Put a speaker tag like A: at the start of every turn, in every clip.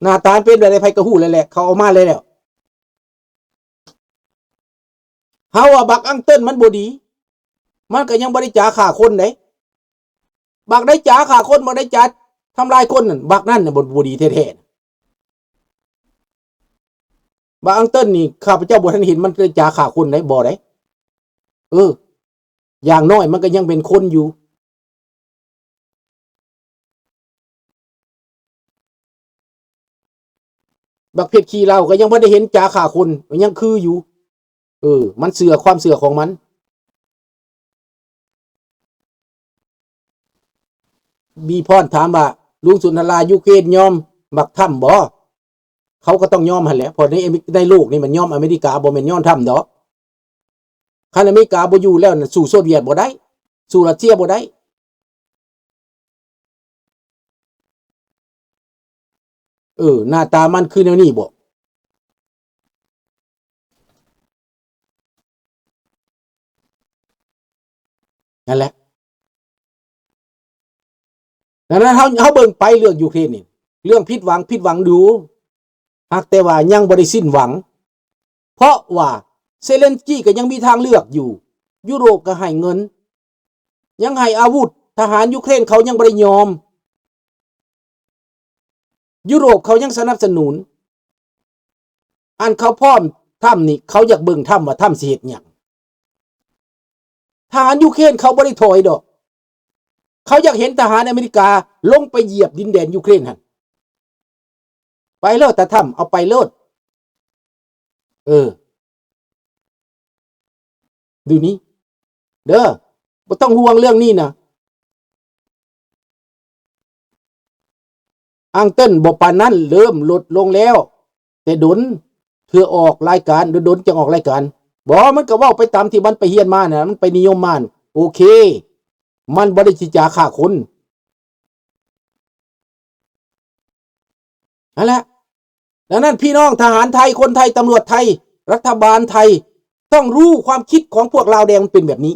A: หน้าตาเป็นแบบใดไผก็ฮู้เลยแหละเขาเอามาเลยแล้วเฮาว่าบักอังเติ้นมันบ่ดีมันก็ยังบ่ได้จ๋าฆ่าคนเด้บักได้จ๋าฆ่าคนบ่ได้จ๋าทำลายคนนั่นบักนั่นน่ะบ่ดีแท้ๆบักอังเติ้นนี่ข้าพเจ้าบ่ทันเห็นมันได้จ๋าฆ่าคนได้บ่ได้อย่างน้อยมันก็ยังเป็นคนอยู่บักเพชรขี้เหล้าก็ยังบ่ได้เห็นจ๋าฆ่าคนยังคืออยู่มันเสือความเสือของมันมีพรถามว่าลุงสุนทรายูเครนยอมบักถ้ำบ่เขาก็ต้องยอมหั่นแหละเพราะในโลกนี่มันยอมอเมริกาบ่แม่นยอมถ้ำดอกคันอเมริกาบ่อยู่แล้วน่ะสู้โซเวียตบ่ได้สู้รัสเซียบ่ได้หน้าตามันคือแนวนี้บ่นั่นแหละดังนั้นเขาเบิ่งไปเรื่องยูเครนนี่เรื่องผิดหวังดูหากแต่ว่ายังบ่ได้สิ้นหวังเพราะว่าเซเลนสกี้ก็ยังมีทางเลือกอยู่ยุโรปก็ให้เงินยังให้อาวุธทหารยูเครนเขายังบ่ได้ยอมยุโรปเขายังสนับสนุนอันเขาพร้อมถ้ำนี่เขาอยากเบิ่งถ้ำว่าถ้ำสิเฮ็ดหยังทหารยูเครนเขาบ่ได้ถอยดอกเขาอยากเห็นทหารอเมริกาลงไปเหยียบดินแดนยูเครนหั่นไปโลดแต่ถ้ำเอาไปโลดดูนี้เด้อบ่ต้องห่วงเรื่องนี้นะอังเติ้ลบ่ปานนั้นเริ่มลดลงแล้วแต่ดนเพื่อออกรายการดนจะออกรายการบ่มันก็เว้าไปตามที่มันไปเรียนมาน่ะมันไปนิยมมาโอเคมันบ่ได้สิจาฆ่าคนนั่นแหละดังนั้นพี่น้องทหารไทยคนไทยตำรวจไทยรัฐบาลไทยต้องรู้ความคิดของพวกลาวแดงมันเป็นแบบนี้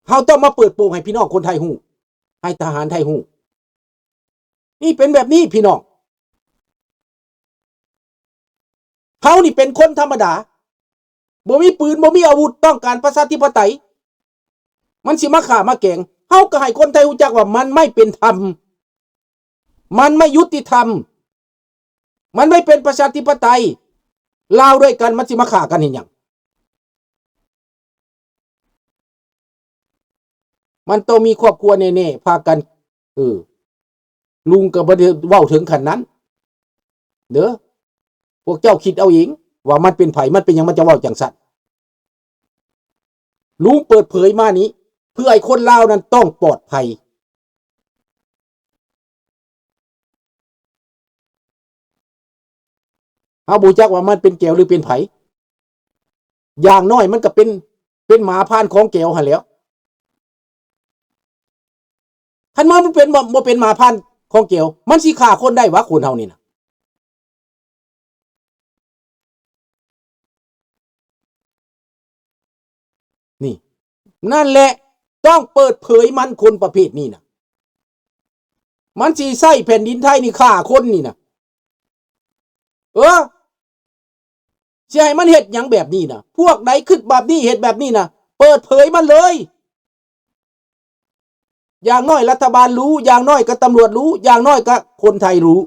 A: เฮาต้องมาเปิดโปงให้พี่น้องคนไทยฮู้ให้ทหารไทยฮู้นี่เป็นแบบนี้พี่น้องเขานี่เป็นคนธรรมดาบ่มีปืนบ่มีอาวุธต้องการประชาธิปไตยมันสิมาฆ่ามาแกงเฮาก็ให้คนไทยรู้จักว่ามันไม่เป็นธรรมมันไม่ยุติธรรมมันไม่เป็นประชาธิปไตยลาวด้วยกันมันสิมาฆ่ากันเห็นหยังมันต้องมีครอบครัวแน่ๆพากันลุงก็บ่ได้เว้าถึงขนาดนั้นเด้อพวกเจ้าคิดเอาเองว่ามันเป็นไผมันเป็นหยังมันจะเว้าจังซั่นลุงเปิดเผยมานี้เพื่อให้คนลาวนั้นต้องปลอดภัยเฮาบ่รู้จักว่ามันเป็นแก้วหรือเป็นไผอย่างน้อยมันก็เป็นหมาพานของแก้วหั่นแหล้วคันมันเป็นบ่เป็นหมาพานของแก้วมันสิฆ่าคนได้วะคนเฮานี่น่ะนี่นั่นแหละต้องเปิดเผยมันคนประเภทนี้น่ะมันสิใส่แผ่นดินไทยนี่ฆ่าคนนี่น่ะสิให้มันเฮ็ดหยังแบบนี้น่ะพวกใดคิดแบบนี้เฮ็ดแบบนี้น่ะเปิดเผยมันเลยอย่างน้อยรัฐบาลรู้อย่างน้อยก็ตำรวจรู้อย่างน้อยก็คนไทยรู้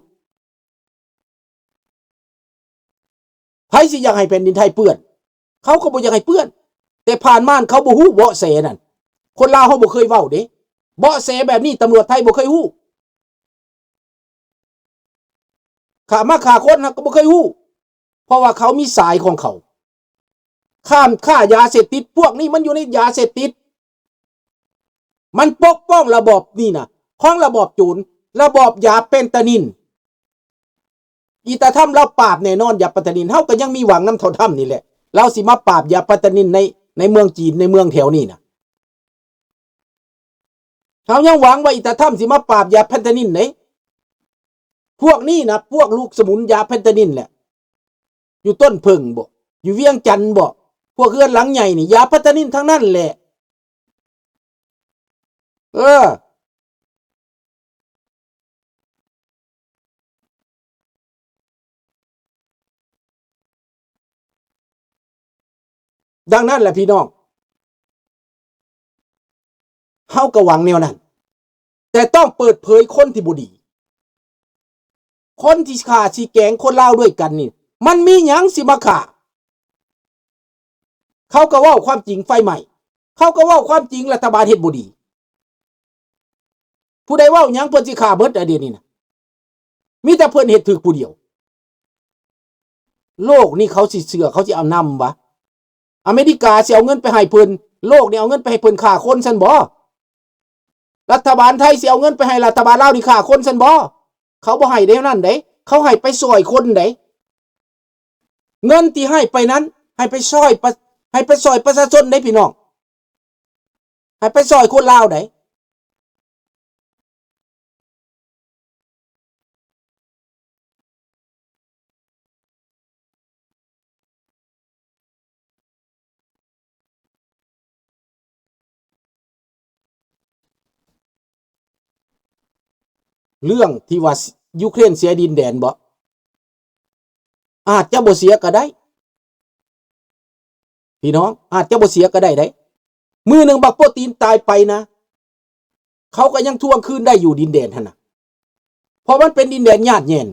A: ไผสิอยากให้แผ่นดินไทยเปื้อนเขาก็บ่อยากให้เปื้อนแต่ผ่านม่านเขาบ่ฮู้เบาะแสนั่นคนลาวเฮาบ่เคยเว้าเด้เบาะแสแบบนี้ตำรวจไทยบ่เคยฮู้ฆ่าคนนะก็บ่เคยฮู้เพราะว่าเขามีสายของเขาฆ่ายาเสพติดพวกนี้มันอยู่ในยาเสพติดมันปกป้องระบอบนี่นะของระบอบโจรระบอบยาเฟนตานินอีตาถ้ำเราปราบแน่นอนยาเฟนตานินเฮาก็ยังมีหวังน้ำเท่าถ้ำนี่แหละเราสิมาปราบยาเฟนตานินในเมืองจีนในเมืองแถวนี้นะเฮายังหวังว่าอีตาถ้ำสิมาปราบยาเฟนตานินไหนพวกนี้นะพวกลูกสมุนยาเฟนตานินแหละอยู่ต้นเพิงบ่อยู่เวียงจันทน์บ่พวกเรือนหลังใหญ่นี่ยาเฟนตานินทั้งนั้นแหละ ดังนั้นแหละพี่น้องเฮาก็หวังแนวนั้นแต่ต้องเปิดเผยคนที่บ่ดีคนที่ฆ่าสิแกงคนลาวด้วยกันนี่มันมีหยังสิมาฆ่าเขาก็เว้าความจริงไฟใหม่เขาก็เว้าความจริงรัฐบาลเฮ็ดบ่ดีผู้ใดเว้าหยังเพิ่นสิฆ่าเบิดอะเดี๋ยวนี้นะมีแต่เพิ่นเฮ็ดถูกผู้เดียวโลกนี่เขาสิเชื่อเขาสิเอานำวะอเมริกาสิเอาเงินไปให้เพิ่นโลกนี่เอาเงินไปให้เพิ่นฆ่าคนซั่นบ่รัฐบาลไทยสิเอาเงินไปให้รัฐบาลลาวนี่ฆ่าคนซั่นบ่เขาบ่ให้เด้นั่นเด้เขาให้ไปช่วยคนเด้เงินที่ให้ไปนั้นให้ไปช่วยประชาชนเด้พี่น้องให้ไปช่วยคนลาวเด้เรื่องที่ว่ายูเครนเสียดินแดนบ่อาจจะบ่เสียก็ได้พี่น้องอาจจะบ่เสียก็ได้มือหนึ่งบักโปรตีนตายไปนะเขาก็ยังทวงคืนได้อยู่ดินแดนหั่นน่ะเพราะมันเป็นดินแดนญาติแย่น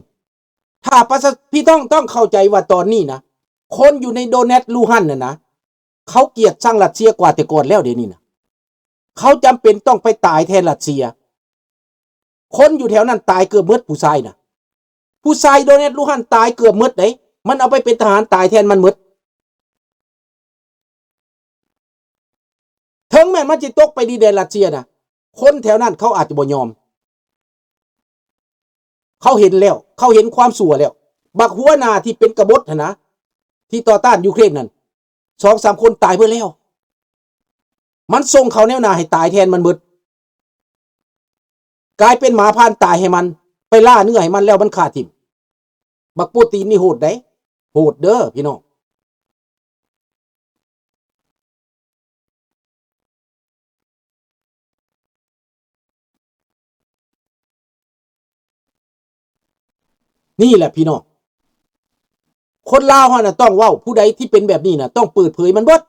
A: ถ้าพี่ต้องเข้าใจว่าตอนนี้นะคนอยู่ในโดเนตลูฮันน่ะนะเขาเกลียดชังรัสเซียกว่าแต่ก่อนแล้วเดี๋ยวนี้นะเขาจำเป็นต้องไปตายแทนรัสเซียคนอยู่แถวนั้นตายเกือบหมดผู้ชายนะผู้ชายโดเนตลูฮันตายเกือบหมดเด้มันเอาไปเป็นทหารตายแทนมันหมดถึงแม้มันจะตกไปดินแดนรัสเซียนะคนแถวนั้นเขาอาจจะบ่ยอมเขาเห็นแล้วเขาเห็นความสั่วแล้วบักหัวหน้าที่เป็นกบฏนะที่ต่อต้านยูเครนนั่น 2-3 คนตายไปแล้วมันส่งเขาแนวหน้าให้ตายแทนมันหมดกลายเป็นหมาพานตายให้มันไปล่าเนื้อให้มันแล้วมันฆ่าทิ่มบักปูตีนนี่โหดได้โหดเด้อพี่น้องนี่แหละพี่น้องคนลาวเฮาน่ะต้องเว้าผู้ใดที่เป็นแบบนี้น่ะต้องเปิดเผยมันเบิด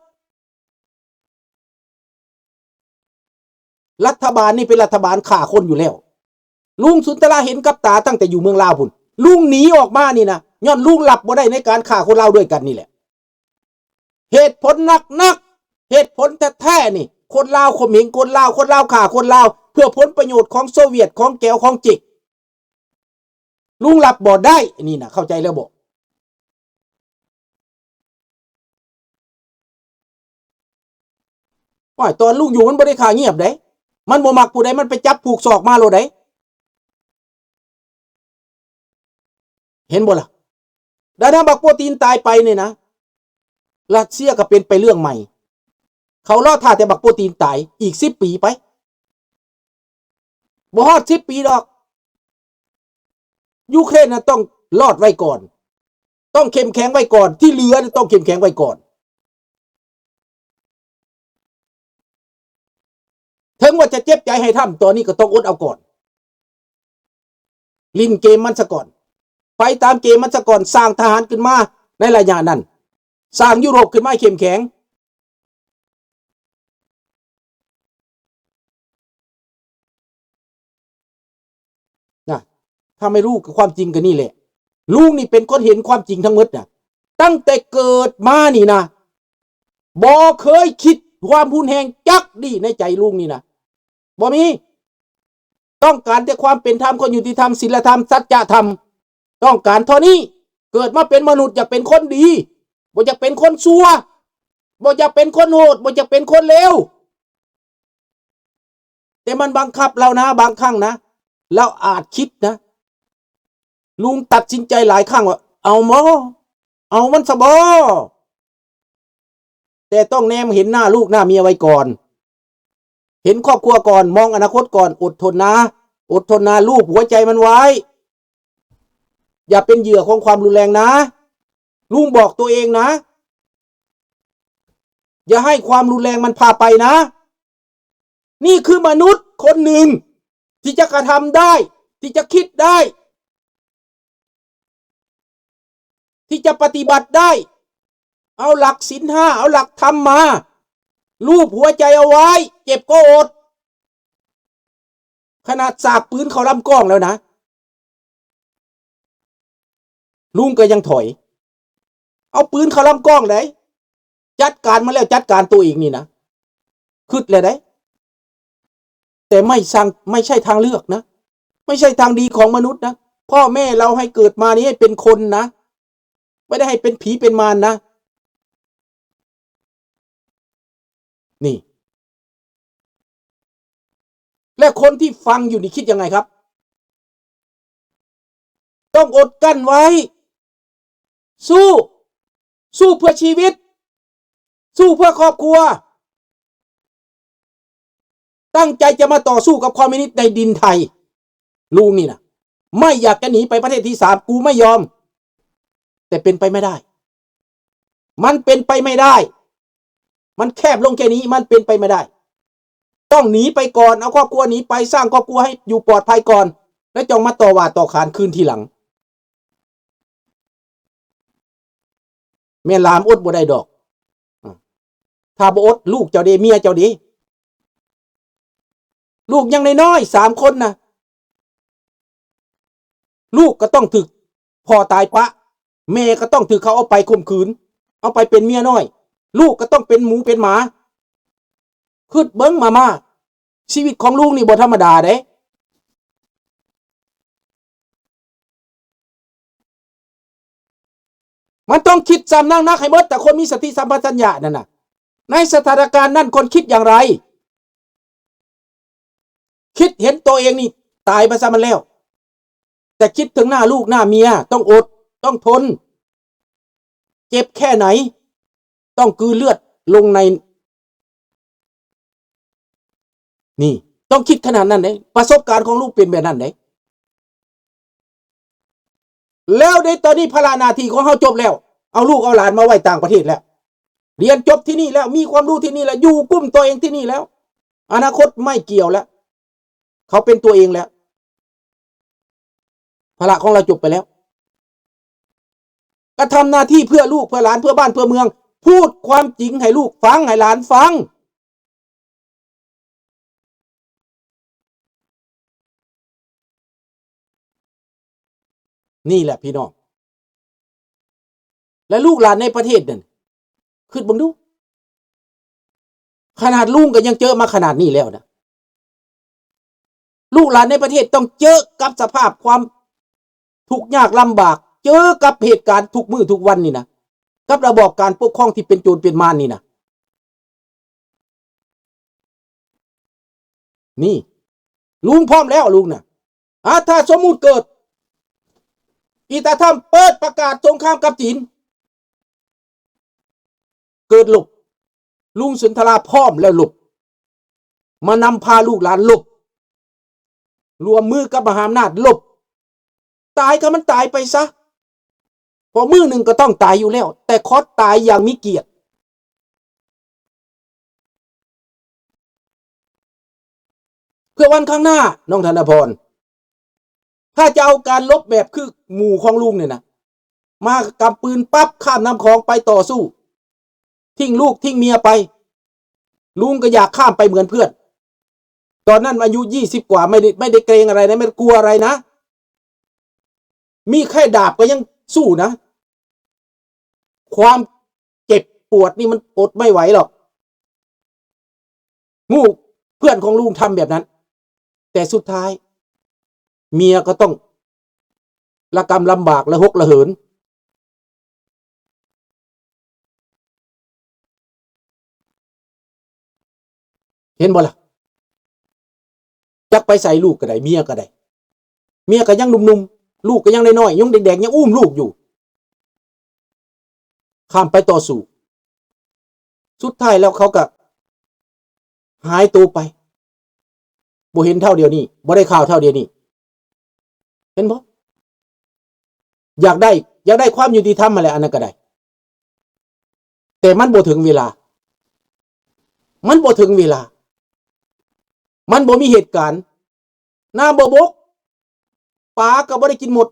A: รัฐบาลนี่เป็นรัฐบาลฆ่าคนอยู่แล้วลุงสุนทราเห็นกับตาตั้งแต่อยู่เมืองลาวพุ่นลุงหนีออกมานี่นะย้อนลุงหลับบ่ได้ในการฆ่าคนลาวด้วยกันนี่แหละเหตุผลนักเหตุผลแท้ๆนี่คนลาวข่มเหงคนลาวฆ่าคนลาวเพื่อผลประโยชน์ของโซเวียตของแก้วของจิกลุงหลับบ่ได้นี่นะเข้าใจแล้วบ่ว่าตอนลุงอยู่มันบ่ได้ฆ่าเงียบเด้มันบ่มักผู้ใดมันไปจับผูกศอกมาโลดเด้เห็นบ่ล่ะดานาบักโปรตีนตายไปเนี่ยนะรัสเซียก็เป็นไปเรื่องใหม่เขารอท่าแต่บักโปรตีนตายอีก10 ปีไปบ่ฮอด10 ปีดอกยูเครนน่ะต้องรอดไว้ก่อนต้องเข้มแข็งไว้ก่อนที่เหลือต้องเข้มแข็งไว้ก่อนถึงว่าจะเจ็บใจให้ทำตอนนี้ก็ต้องอดเอาก่อนลิ้นเกมมันซะก่อนไปตามเกมมันซะก่อนสร้างทหารขึ้นมาในระยะนั้นสร้างยุโรปขึ้นมาเข้มแข็งนะถ้าไม่รู้กับความจริงก็นี่แหละลุงนี่เป็นคนเห็นความจริงทั้งหมดน่ะตั้งแต่เกิดมานี่นะบ่เคยคิดความหุนแหงจักดีในใจลุงนี่นะบ่มีต้องการแต่ความเป็นธรรมความยุติธรรมศีลธรรมสัจธรรมต้องการเท่านี้เกิดมาเป็นมนุษย์อยากเป็นคนดีบ่อยากเป็นคนชั่วบ่อยากเป็นคนโหดบ่อยากเป็นคนเลวแต่มันบังคับเรานะบางครั้งนะเราอาจคิดนะลุงตัดสินใจหลายครั้งว่าเอามันซะบ่แต่ต้องแนมเห็นหน้าลูกหน้าเมียไว้ก่อนเห็นครอบครัวก่อนมองอนาคตก่อนอดทนนะลูกหัวใจมันไว้อย่าเป็นเหยื่อของความรุนแรงนะลุงบอกตัวเองนะอย่าให้ความรุนแรงมันพาไปนะนี่คือมนุษย์คนหนึ่งที่จะกระทำได้ที่จะคิดได้ที่จะปฏิบัติได้ เอาหลักศีลห้าเอาหลักธรรมมาลูบหัวใจเอาไว้เจ็บก็อดขนาดสากปืนเขาลำกล้องแล้วนะลุงก็ยังถอยเอาปืนเขาลำกล้องเลยจัดการมาแล้วจัดการตัวเองนี่นะขึ้นเลยได้แต่ไม่ใช่ทางเลือกนะไม่ใช่ทางดีของมนุษย์นะพ่อแม่เราให้เกิดมานี้ให้เป็นคนนะไม่ได้ให้เป็นผีเป็นมารนะนี่และคนที่ฟังอยู่นี่คิดยังไงครับต้องอดกั้นไว้สู้เพื่อชีวิตสู้เพื่อครอบครัวตั้งใจจะมาต่อสู้กับคอมมิวนิสต์ในดินไทยลุงนี่นะไม่อยากจะหนีไปประเทศที่สามกูไม่ยอมแต่เป็นไปไม่ได้มันเป็นไปไม่ได้มันแคบลงแค่นี้มันเป็นไปไม่ได้ต้องหนีไปก่อนเอาครอบครัวหนีไปสร้างครอบครัวให้อยู่ปลอดภัยก่อนแล้วจงมาต่อว่าต่อขานคืนทีหลังแม่ลามอดบ่ได้ดอกถ้าบ่อดลูกเจ้าดีเมียเจ้าดีลูกยังน้อยๆ3 คนนะลูกก็ต้องถึกพ่อตายปะแม่ก็ต้องถึกเขาเอาไปข่มขืนเอาไปเป็นเมียน้อยลูกก็ต้องเป็นหมูเป็นหมาขึ้นเบิ้งมาชีวิตของลูกนี่บ่ธรรมดาเด้มันต้องคิดซ้ำนั่งนักให้หมดแต่คนมีสติสัมปชัญญะนั่นน่ะในสถานการณ์นั้นคนคิดอย่างไรคิดเห็นตัวเองนี่ตายไปซะมันแล้วแต่คิดถึงหน้าลูกหน้าเมียต้องอดต้องทนเจ็บแค่ไหนต้องกลืนเลือดลงในนี่ต้องคิดขนาดนั้นเลยประสบการณ์ของลูกเป็นแบบนั้นเลยแล้วในตอนนี้ภาระหน้าที่ของเขาจบแล้วเอาลูกเอาหลานมาไว้ต่างประเทศแล้วเรียนจบที่นี่แล้วมีความรู้ที่นี่แล้วอยู่กุ้มตัวเองที่นี่แล้วอนาคตไม่เกี่ยวแล้วเขาเป็นตัวเองแล้วภาระของเราจบไปแล้วก็ทำหน้าที่เพื่อลูกเพื่อหลานเพื่อบ้านเพื่อเมืองพูดความจริงให้ลูกฟังให้หลานฟังนี่แหละพี่น้องและลูกหลานในประเทศนั่นคิดบังดูขนาดลุงก็ยังเจอมาขนาดนี้แล้วนะลูกหลานในประเทศต้องเจอกับสภาพความทุกข์ยากลำบากเจอกับเหตุการณ์ทุกมื้อทุกวันนี่นะกับระบอบการปกครองที่เป็นโจรเป็นมารนี่นะนี่ลุงพร้อมแล้วลุงนะถ้าสมมุติเกิดอีตาทำเปิดประกาศสงครามกับจีนเกิดหลบลุงสุนทราพร้อมแล้วหลบมานำพาลูกหลานหลบรวมมือกับมหาอำนาจหลบตายก็มันตายไปซะพอมือหนึ่งก็ต้องตายอยู่แล้วแต่ขอตายอย่างมีเกียรติเพื่อวันข้างหน้าน้องธนพรถ้าจะเอาการลบแบบคือหมู่ของลุงเนี่ยนะมากับปืนปั๊บข้ามน้ำคลองไปต่อสู้ทิ้งลูกทิ้งเมียไปลุงก็อยากข้ามไปเหมือนเพื่อนตอนนั้นอายุ20 กว่าไม่ได้เกรงอะไรนะไม่กลัวอะไรนะมีแค่ดาบก็ยังสู้นะความเจ็บปวดนี่มันอดไม่ไหวหรอกงูเพื่อนของลุงทำแบบนั้นแต่สุดท้ายเมียก็ต้องระกำลำบากระหกระเหินเห็นบ่ล่ะจักไปใส่ลูกก็ได้เมียก็ได้เมียก็ยังหนุ่มๆลูกก็ยังน้อยๆยังเด็กๆยังอุ้มลูกอยู่ข้ามไปต่อสู้สุดท้ายแล้วเขาก็หายตัวไปบ่เห็นเท่าเดียวนี้บ่ได้ข่าวเท่าเดียวนี้เห็นบ่อยากได้ความยุติธรรมมาแล้วอันนั้นก็ได้แต่มันบ่ถึงเวลามันบ่ถึงเวลามันบ่มีเหตุการณ์น้ำบ่บกปลาก็บ่ได้กินหมด